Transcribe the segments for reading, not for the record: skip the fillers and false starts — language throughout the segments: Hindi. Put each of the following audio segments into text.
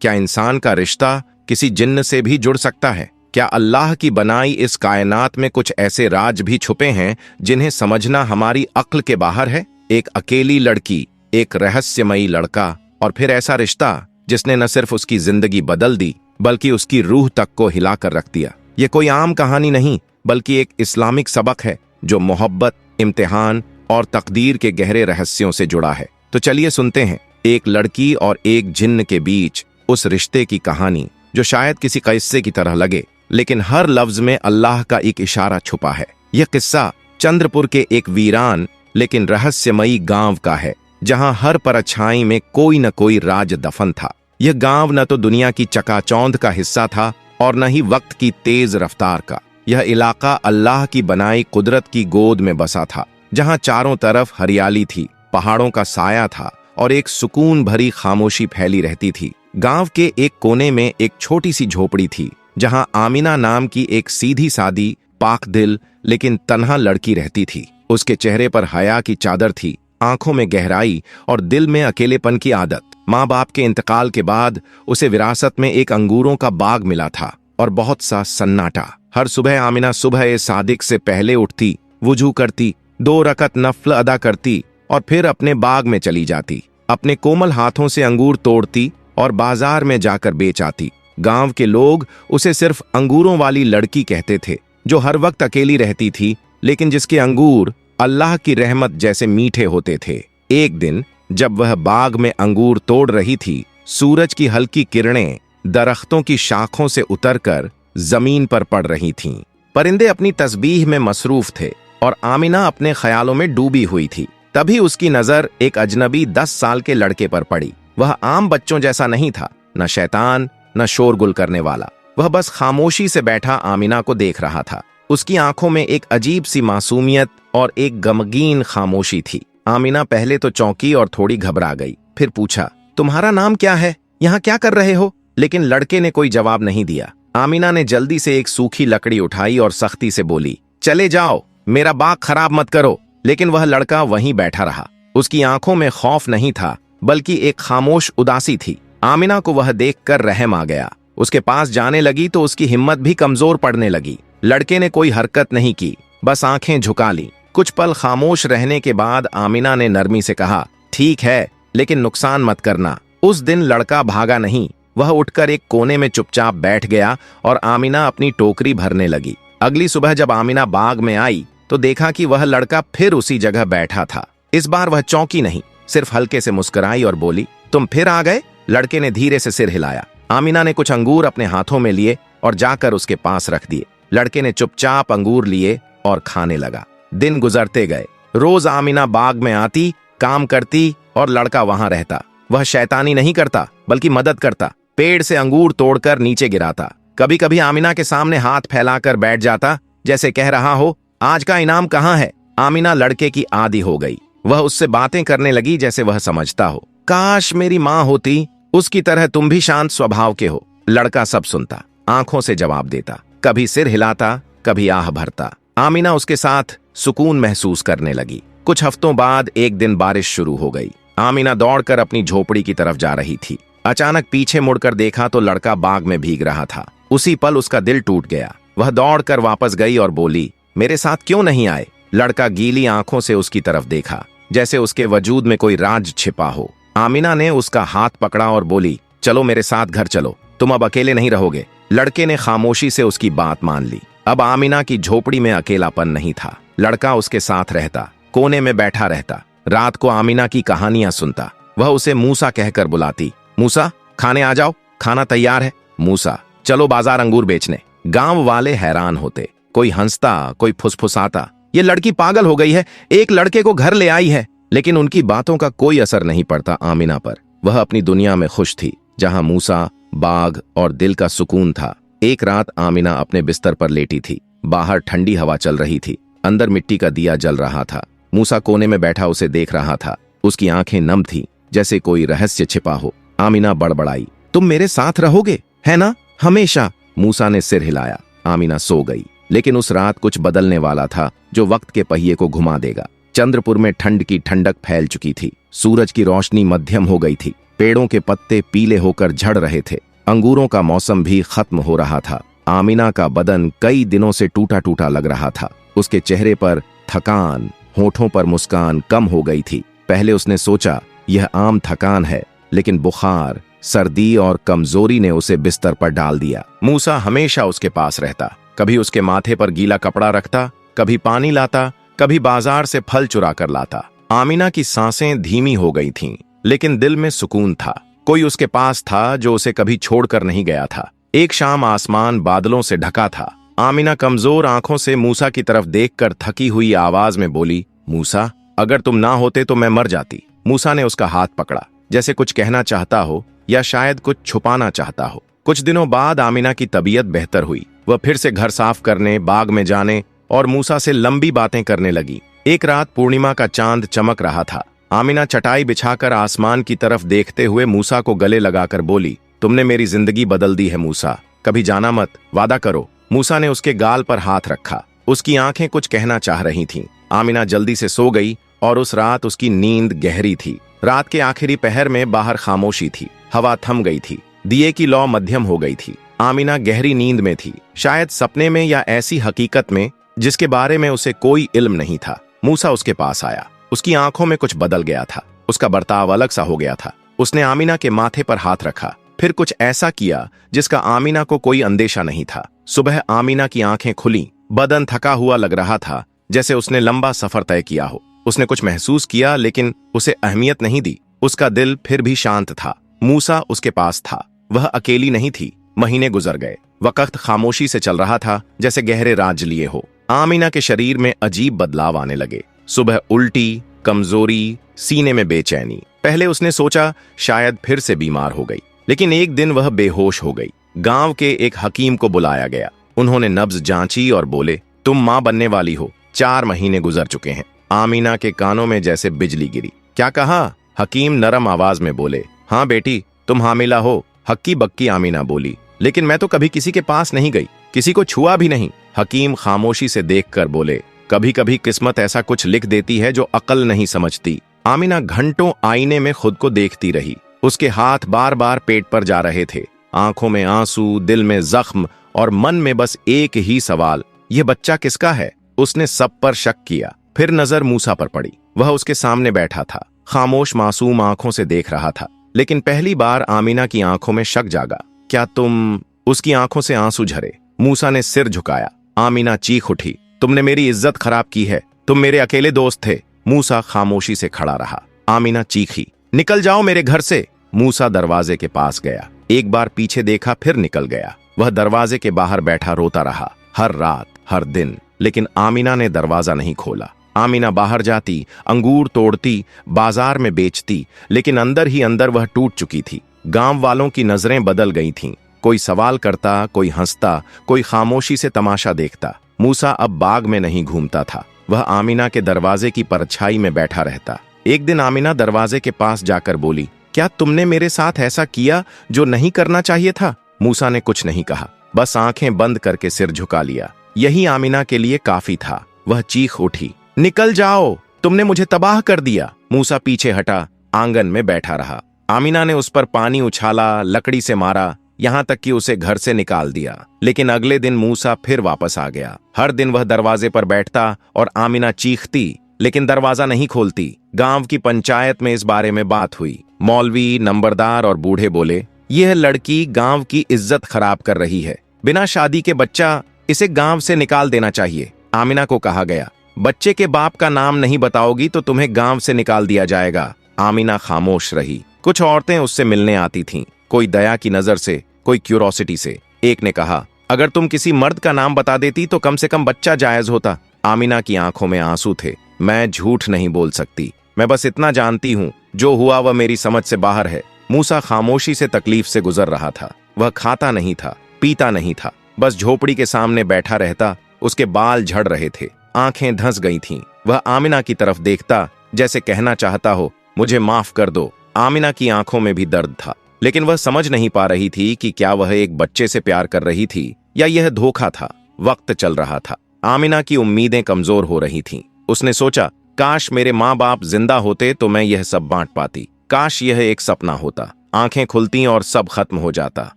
क्या इंसान का रिश्ता किसी जिन्न से भी जुड़ सकता है? क्या अल्लाह की बनाई इस कायनात में कुछ ऐसे राज भी छुपे हैं जिन्हें समझना हमारी अक्ल के बाहर है? एक अकेली लड़की, एक रहस्यमयी लड़का, और फिर ऐसा रिश्ता जिसने न सिर्फ उसकी जिंदगी बदल दी बल्कि उसकी रूह तक को हिलाकर रख दिया। ये कोई आम कहानी नहीं, बल्कि एक इस्लामिक सबक है जो मोहब्बत, इम्तिहान और तकदीर के गहरे रहस्यों से जुड़ा है। तो चलिए सुनते हैं एक लड़की और एक जिन्न के बीच उस रिश्ते की कहानी, जो शायद किसी किस्से की तरह लगे, लेकिन हर लफ्ज में अल्लाह का एक इशारा छुपा है। यह किस्सा चंद्रपुर के एक वीरान लेकिन रहस्यमयी गांव का है, जहां हर परछाई में कोई न कोई राज दफन था। यह गांव न तो दुनिया की चकाचौंध का हिस्सा था और न ही वक्त की तेज रफ्तार का। यह इलाका अल्लाह की बनाई कुदरत की गोद में बसा था, जहां चारों तरफ हरियाली थी, पहाड़ों का साया था और एक सुकून भरी खामोशी फैली रहती थी। गांव के एक कोने में एक छोटी सी झोपड़ी थी, जहां आमिना नाम की एक सीधी सादी, पाक दिल लेकिन तन्हा लड़की रहती थी। उसके चेहरे पर हया की चादर थी, आंखों में गहराई और दिल में अकेलेपन की आदत। माँ बाप के इंतकाल के बाद उसे विरासत में एक अंगूरों का बाग मिला था और बहुत सा सन्नाटा। हर सुबह आमिना सुबह सादिक से पहले उठती, वुजू करती, 2 रकत नफल अदा करती और फिर अपने बाग में चली जाती। अपने कोमल हाथों से अंगूर तोड़ती और बाजार में जाकर बेच आती। गांव के लोग उसे सिर्फ अंगूरों वाली लड़की कहते थे, जो हर वक्त अकेली रहती थी, लेकिन जिसके अंगूर अल्लाह की रहमत जैसे मीठे होते थे। एक दिन जब वह बाग में अंगूर तोड़ रही थी, सूरज की हल्की किरणें दरख्तों की शाखों से उतरकर जमीन पर पड़ रही थीं। परिंदे अपनी तस्बीह में मसरूफ थे और आमिना अपने ख्यालों में डूबी हुई थी। तभी उसकी नजर एक अजनबी 10 साल के लड़के पर पड़ी। वह आम बच्चों जैसा नहीं था, न शैतान न शोरगुल करने वाला। वह बस खामोशी से बैठा आमिना को देख रहा था। उसकी आंखों में एक अजीब सी मासूमियत और एक गमगीन खामोशी थी। आमिना पहले तो चौंकी और थोड़ी घबरा गई, फिर पूछा, तुम्हारा नाम क्या है? यहाँ क्या कर रहे हो? लेकिन लड़के ने कोई जवाब नहीं दिया। आमिना ने जल्दी से एक सूखी लकड़ी उठाई और सख्ती से बोली, चले जाओ, मेरा बाग खराब मत करो। लेकिन वह लड़का वहीं बैठा रहा। उसकी आंखों में खौफ नहीं था, बल्कि एक खामोश उदासी थी। आमिना को वह देखकर रहम आ गया। उसके पास जाने लगी तो उसकी हिम्मत भी कमजोर पड़ने लगी। लड़के ने कोई हरकत नहीं की, बस आंखें झुका ली। कुछ पल खामोश रहने के बाद आमिना ने नरमी से कहा, ठीक है, लेकिन नुकसान मत करना। उस दिन लड़का भागा नहीं, वह उठकर एक कोने में चुपचाप बैठ गया और आमिना अपनी टोकरी भरने लगी। अगली सुबह जब आमिना बाग में आई तो देखा कि वह लड़का फिर उसी जगह बैठा था। इस बार वह चौंकी नहीं, सिर्फ हल्के से मुस्कुराई और बोली, तुम फिर आ गए? लड़के ने धीरे से सिर हिलाया। आमिना ने कुछ अंगूर अपने हाथों में लिए और जाकर उसके पास रख दिए। लड़के ने चुपचाप अंगूर लिए और खाने लगा। दिन गुजरते गए। रोज आमिना बाग में आती, काम करती और लड़का वहां रहता। वह शैतानी नहीं करता, बल्कि मदद करता। पेड़ से अंगूर तोड़कर नीचे गिराता। कभी कभी आमिना के सामने हाथ फैलाकर बैठ जाता, जैसे कह रहा हो, आज का इनाम कहाँ है? आमिना लड़के की आदी हो गई। वह उससे बातें करने लगी जैसे वह समझता हो। काश मेरी माँ होती, उसकी तरह तुम भी शांत स्वभाव के हो। लड़का सब सुनता, आंखों से जवाब देता, कभी सिर हिलाता, कभी आह भरता। आमिना उसके साथ सुकून महसूस करने लगी। कुछ हफ्तों बाद एक दिन बारिश शुरू हो गई। आमिना दौड़कर अपनी झोपड़ी की तरफ जा रही थी। अचानक पीछे मुड़कर देखा तो लड़का बाग में भीग रहा था। उसी पल उसका दिल टूट गया। वह दौड़कर वापस गई और बोली, मेरे साथ क्यों नहीं आए? लड़का गीली आंखों से उसकी तरफ देखा, जैसे उसके वजूद में कोई राज छिपा हो। आमिना ने उसका हाथ पकड़ा और बोली, चलो मेरे साथ घर चलो, तुम अब अकेले नहीं रहोगे। लड़के ने खामोशी से उसकी बात मान ली। अब आमिना की झोपड़ी में अकेलापन नहीं था। लड़का उसके साथ रहता, कोने में बैठा रहता। रात को आमिना की कहानियां सुनता। वह उसे मूसा कहकर बुलाती, मूसा खाने आ जाओ, खाना तैयार है। मूसा चलो बाजार अंगूर बेचने। गांव वाले हैरान होते, कोई हंसता, कोई फुसफुसाता, ये लड़की पागल हो गई है, एक लड़के को घर ले आई है। लेकिन उनकी बातों का कोई असर नहीं पड़ता आमिना पर। वह अपनी दुनिया में खुश थी, जहां मूसा, बाग और दिल का सुकून था। एक रात आमिना अपने बिस्तर पर लेटी थी। बाहर ठंडी हवा चल रही थी, अंदर मिट्टी का दिया जल रहा था। मूसा कोने में बैठा उसे देख रहा था। उसकी आंखें नम थीं, जैसे कोई रहस्य छिपा हो। आमिना बड़बड़ाई, तुम मेरे साथ रहोगे, है ना, हमेशा? मूसा ने सिर हिलाया। आमिना सो गई। लेकिन उस रात कुछ बदलने वाला था, जो वक्त के पहिए को घुमा देगा। चंद्रपुर में ठंड की ठंडक फैल चुकी थी। सूरज की रोशनी मध्यम हो गई थी। पेड़ों के पत्ते पीले होकर झड़ रहे थे। अंगूरों का मौसम भी खत्म हो रहा था। आमिना का बदन कई दिनों से टूटा टूटा लग रहा था। उसके चेहरे पर थकान, होठों पर मुस्कान कम हो गई थी। पहले उसने सोचा यह आम थकान है, लेकिन बुखार, सर्दी और कमजोरी ने उसे बिस्तर पर डाल दिया। मूसा हमेशा उसके पास रहता, कभी उसके माथे पर गीला कपड़ा रखता, कभी पानी लाता, कभी बाजार से फल चुरा कर लाता। आमिना की सांसें धीमी हो गई थीं, लेकिन दिल में सुकून था। कोई उसके पास था जो उसे कभी छोड़कर नहीं गया था। एक शाम आसमान बादलों से ढका था। आमिना कमजोर आंखों से मूसा की तरफ देखकर थकी हुई आवाज में बोली, मूसा, अगर तुम ना होते तो मैं मर जाती। मूसा ने उसका हाथ पकड़ा, जैसे कुछ कहना चाहता हो या शायद कुछ छुपाना चाहता हो। कुछ दिनों बाद आमिना की तबीयत बेहतर हुई। वह फिर से घर साफ करने, बाग में जाने और मूसा से लंबी बातें करने लगी। एक रात पूर्णिमा का चांद चमक रहा था। आमिना चटाई बिछाकर आसमान की तरफ देखते हुए मूसा को गले लगाकर बोली, तुमने मेरी जिंदगी बदल दी है मूसा, कभी जाना मत, वादा करो। मूसा ने उसके गाल पर हाथ रखा। उसकी आंखें कुछ कहना चाह रही थीं। आमिना जल्दी से सो गई और उस रात उसकी नींद गहरी थी। रात के आखिरी पहर में बाहर खामोशी थी। हवा थम गई थी। दिए की लौ मध्यम हो गई थी। आमिना गहरी नींद में थी, शायद सपने में या ऐसी हकीकत में जिसके बारे में उसे कोई इल्म नहीं था। मूसा उसके पास आया। उसकी आंखों में कुछ बदल गया था। उसका बर्ताव अलग सा हो गया था। उसने आमिना के माथे पर हाथ रखा, फिर कुछ ऐसा किया जिसका आमिना को कोई अंदेशा नहीं था। सुबह आमिना की आंखें खुली। बदन थका हुआ लग रहा था, जैसे उसने लंबा सफर तय किया हो। उसने कुछ महसूस किया, लेकिन उसे अहमियत नहीं दी। उसका दिल फिर भी शांत था। मूसा उसके पास था। वह अकेली नहीं थी। महीने गुजर गए। वक्त खामोशी से चल रहा था, जैसे गहरे राज लिए हो। आमिना के शरीर में अजीब बदलाव आने लगे। सुबह उल्टी, कमजोरी, सीने में बेचैनी। पहले उसने सोचा शायद फिर से बीमार हो गई, लेकिन एक दिन वह बेहोश हो गई। गांव के एक हकीम को बुलाया गया। उन्होंने नब्ज जांची और बोले, तुम मां बनने वाली हो। 4 महीने गुजर चुके हैं। आमिना के कानों में जैसे बिजली गिरी। क्या कहा? हकीम नरम आवाज में बोले, हाँ बेटी, तुम हामिला हो। हक्की बक्की आमिना बोली, लेकिन मैं तो कभी किसी के पास नहीं गई, किसी को छुआ भी नहीं। हकीम खामोशी से देखकर बोले, कभी कभी किस्मत ऐसा कुछ लिख देती है जो अकल नहीं समझती। आमिना घंटों आईने में खुद को देखती रही। उसके हाथ बार बार पेट पर जा रहे थे। आंखों में आंसू, दिल में जख्म और मन में बस एक ही सवाल, यह बच्चा किसका है? उसने सब पर शक किया। फिर नजर मूसा पर पड़ी। वह उसके सामने बैठा था, खामोश मासूम आंखों से देख रहा था। लेकिन पहली बार आमिना की आंखों में शक जागा। क्या तुम? उसकी आंखों से आंसू झरे। मूसा ने सिर झुकाया। आमिना चीख उठी, तुमने मेरी इज्जत खराब की है। तुम मेरे अकेले दोस्त थे। मूसा खामोशी से खड़ा रहा। आमिना चीखी, निकल जाओ मेरे घर से। मूसा दरवाजे के पास गया। एक बार पीछे देखा, फिर निकल गया। वह दरवाजे के बाहर बैठा रोता रहा, हर रात, हर दिन। लेकिन आमिना ने दरवाजा नहीं खोला। आमिना बाहर जाती, अंगूर तोड़ती, बाजार में बेचती, लेकिन अंदर ही अंदर वह टूट चुकी थी। गांव वालों की नजरें बदल गई थीं। कोई सवाल करता, कोई हंसता, कोई खामोशी से तमाशा देखता। मूसा अब बाग में नहीं घूमता था। वह आमिना के दरवाजे की परछाई में बैठा रहता। एक दिन आमिना दरवाजे के पास जाकर बोली, क्या तुमने मेरे साथ ऐसा किया जो नहीं करना चाहिए था? मूसा ने कुछ नहीं कहा, बस आंखें बंद करके सिर झुका लिया। यही आमिना के लिए काफी था। वह चीख उठी, निकल जाओ, तुमने मुझे तबाह कर दिया। मूसा पीछे हटा, आंगन में बैठा रहा। आमिना ने उस पर पानी उछाला, लकड़ी से मारा, यहां तक कि उसे घर से निकाल दिया। लेकिन अगले दिन मूसा फिर वापस आ गया। हर दिन वह दरवाजे पर बैठता और आमिना चीखती, लेकिन दरवाजा नहीं खोलती। गांव की पंचायत में इस बारे में बात हुई। मौलवी, नंबरदार और बूढ़े बोले, यह लड़की गांव की इज्जत खराब कर रही है। बिना शादी के बच्चा, इसे गांव से निकाल देना चाहिए। आमिना को कहा गया, बच्चे के बाप का नाम नहीं बताओगी तो तुम्हें गांव से निकाल दिया जाएगा। आमिना खामोश रही। कुछ औरतें उससे मिलने आती थीं, कोई दया की नजर से, कोई क्यूरोसिटी से। एक ने कहा, अगर तुम किसी मर्द का नाम बता देती तो कम से कम बच्चा जायज होता। आमिना की आंखों में आंसू थे। मैं झूठ नहीं बोल सकती, मैं बस इतना जानती हूँ, जो हुआ वह मेरी समझ से बाहर है। मूसा खामोशी से तकलीफ से गुजर रहा था। वह खाता नहीं था, पीता नहीं था, बस झोपड़ी के सामने बैठा रहता। उसके बाल झड़ रहे थे, आंखें धंस गई थीं। वह आमिना की तरफ देखता, जैसे कहना चाहता हो, मुझे माफ कर दो। आमिना की आंखों में भी दर्द था, लेकिन वह समझ नहीं पा रही थी कि क्या वह एक बच्चे से प्यार कर रही थी या यह धोखा था। वक्त चल रहा था। आमिना की उम्मीदें कमजोर हो रही थीं। उसने सोचा, काश मेरे माँ बाप जिंदा होते तो मैं यह सब बांट पाती। काश यह एक सपना होता। आंखें खुलती और सब खत्म हो जाता।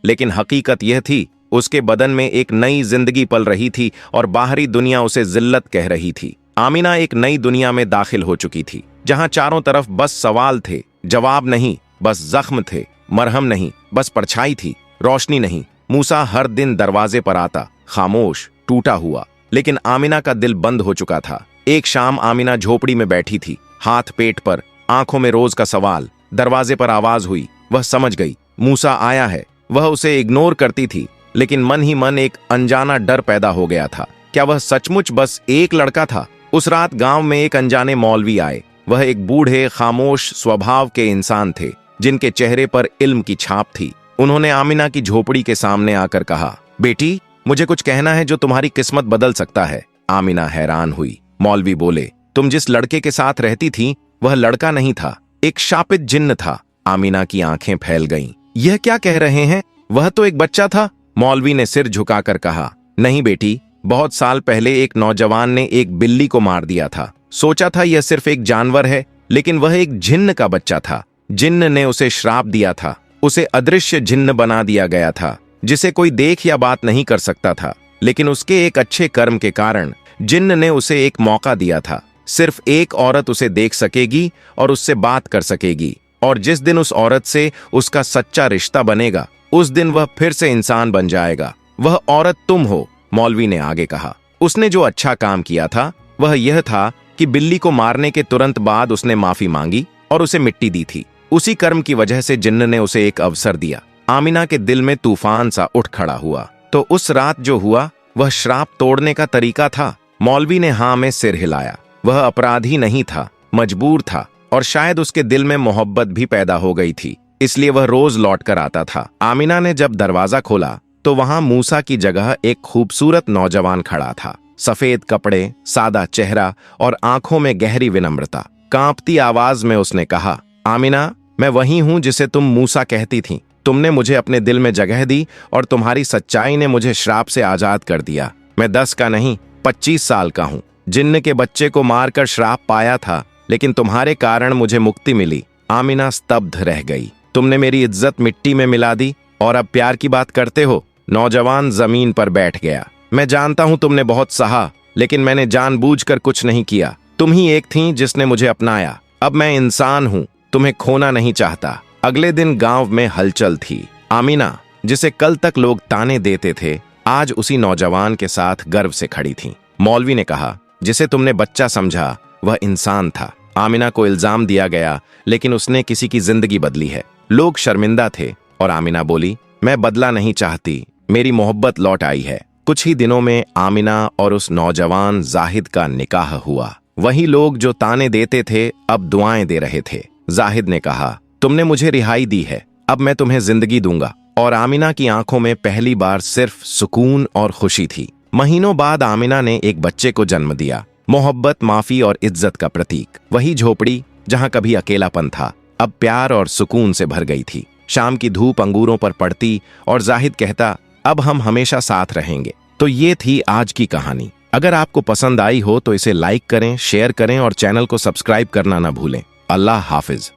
लेकिन हकीकत यह थी, उसके बदन में एक नई जिंदगी पल रही थी और बाहरी दुनिया उसे जिल्लत कह रही थी। आमिना एक नई दुनिया में दाखिल हो चुकी थी, जहां चारों तरफ बस सवाल थे, जवाब नहीं, बस जख्म थे। मरहम नहीं, बस परछाई थी, रोशनी नहीं। मूसा हर दिन दरवाजे पर आता, खामोश, टूटा हुआ। लेकिन आमिना का दिल बंद हो चुका था। एक शाम आमिना झोपड़ी में बैठी थी, हाथ पेट पर, आंखों में रोज का सवाल। दरवाजे पर आवाज हुई। वह समझ गई, मूसा आया है। वह उसे इग्नोर करती थी, लेकिन मन ही मन एक अनजाना डर पैदा हो गया था। क्या वह सचमुच बस एक लड़का था? उस रात गांव में एक अनजाने मौलवी आए। वह एक बूढ़े, खामोश स्वभाव के इंसान थे, जिनके चेहरे पर इल्म की छाप थी। उन्होंने आमिना की झोपड़ी के सामने आकर कहा, बेटी, मुझे कुछ कहना है जो तुम्हारी किस्मत बदल सकता है। आमिना हैरान हुई। मौलवी बोले, तुम जिस लड़के के साथ रहती थी, वह लड़का नहीं था, एक शापित जिन्न था। आमिना की आंखें फैल गईं। यह क्या कह रहे हैं? वह तो एक बच्चा था। मौलवी ने सिर झुकाकर कहा, नहीं बेटी, बहुत साल पहले एक नौजवान ने एक बिल्ली को मार दिया था। सोचा था यह सिर्फ एक जानवर है, लेकिन वह एक जिन्न का बच्चा था। जिन्न ने उसे श्राप दिया था। उसे अदृश्य जिन्न बना दिया गया था, जिसे कोई देख या बात नहीं कर सकता था। लेकिन उसके एक अच्छे कर्म के कारण जिन्न ने उसे एक मौका दिया था। सिर्फ एक औरत उसे देख सकेगी और उससे बात कर सकेगी, और जिस दिन उस औरत से उसका सच्चा रिश्ता बनेगा, उस दिन वह फिर से इंसान बन जाएगा। वह औरत तुम हो, मौलवी ने आगे कहा। उसने जो अच्छा काम किया था वह यह था कि बिल्ली को मारने के तुरंत बाद उसने माफी मांगी और उसे मिट्टी दी थी। उसी कर्म की वजह से जिन्न ने उसे एक अवसर दिया। आमिना के दिल में तूफान सा उठ खड़ा हुआ। तो उस रात जो हुआ वह श्राप तोड़ने का तरीका था? मौलवी ने हाँ में सिर हिलाया। वह अपराधी नहीं था, मजबूर था, और शायद उसके दिल में मोहब्बत भी पैदा हो गई थी, इसलिए वह रोज लौट कर आता था। आमिना ने जब दरवाजा खोला तो वहां मूसा की जगह एक खूबसूरत नौजवान खड़ा था। सफेद कपड़े, सादा चेहरा और आंखों में गहरी विनम्रता। कांपती आवाज में उसने कहा, आमिना, मैं वही हूं जिसे तुम मूसा कहती थी। तुमने मुझे अपने दिल में जगह दी और तुम्हारी सच्चाई ने मुझे श्राप से आजाद कर दिया। मैं 10 का नहीं, 25 साल का हूं। जिन्न के बच्चे को मारकर श्राप पाया था, लेकिन तुम्हारे कारण मुझे मुक्ति मिली। आमिना स्तब्ध रह गई। तुमने मेरी इज्जत मिट्टी में मिला दी और अब प्यार की बात करते हो? नौजवान जमीन पर बैठ गया। मैं जानता हूं तुमने बहुत सहा, लेकिन मैंने जानबूझकर कुछ नहीं किया। तुम ही एक थी जिसने मुझे अपनाया। अब मैं इंसान हूं, तुम्हें खोना नहीं चाहता। अगले दिन गांव में हलचल थी। आमिना, जिसे कल तक लोग ताने देते थे, आज उसी नौजवान के साथ गर्व से खड़ी थी। मौलवी ने कहा, जिसे तुमने बच्चा समझा वह इंसान था। आमिना को इल्जाम दिया गया, लेकिन उसने किसी की जिंदगी बदली है। लोग शर्मिंदा थे और आमिना बोली, मैं बदला नहीं चाहती, मेरी मोहब्बत लौट आई है। कुछ ही दिनों में आमिना और उस नौजवान जाहिद का निकाह हुआ। वही लोग जो ताने देते थे अब दुआएं दे रहे थे। जाहिद ने कहा, तुमने मुझे रिहाई दी है, अब मैं तुम्हें जिंदगी दूंगा। और आमिना की आंखों में पहली बार सिर्फ सुकून और खुशी थी। महीनों बाद आमिना ने एक बच्चे को जन्म दिया। मोहब्बत, माफी और इज्जत का प्रतीक। वही झोपड़ी जहां कभी अकेलापन था, अब प्यार और सुकून से भर गई थी। शाम की धूप अंगूरों पर पड़ती और जाहिद कहता, अब हम हमेशा साथ रहेंगे। तो ये थी आज की कहानी। अगर आपको पसंद आई हो तो इसे लाइक करें, शेयर करें और चैनल को सब्सक्राइब करना ना भूलें। अल्लाह हाफिज।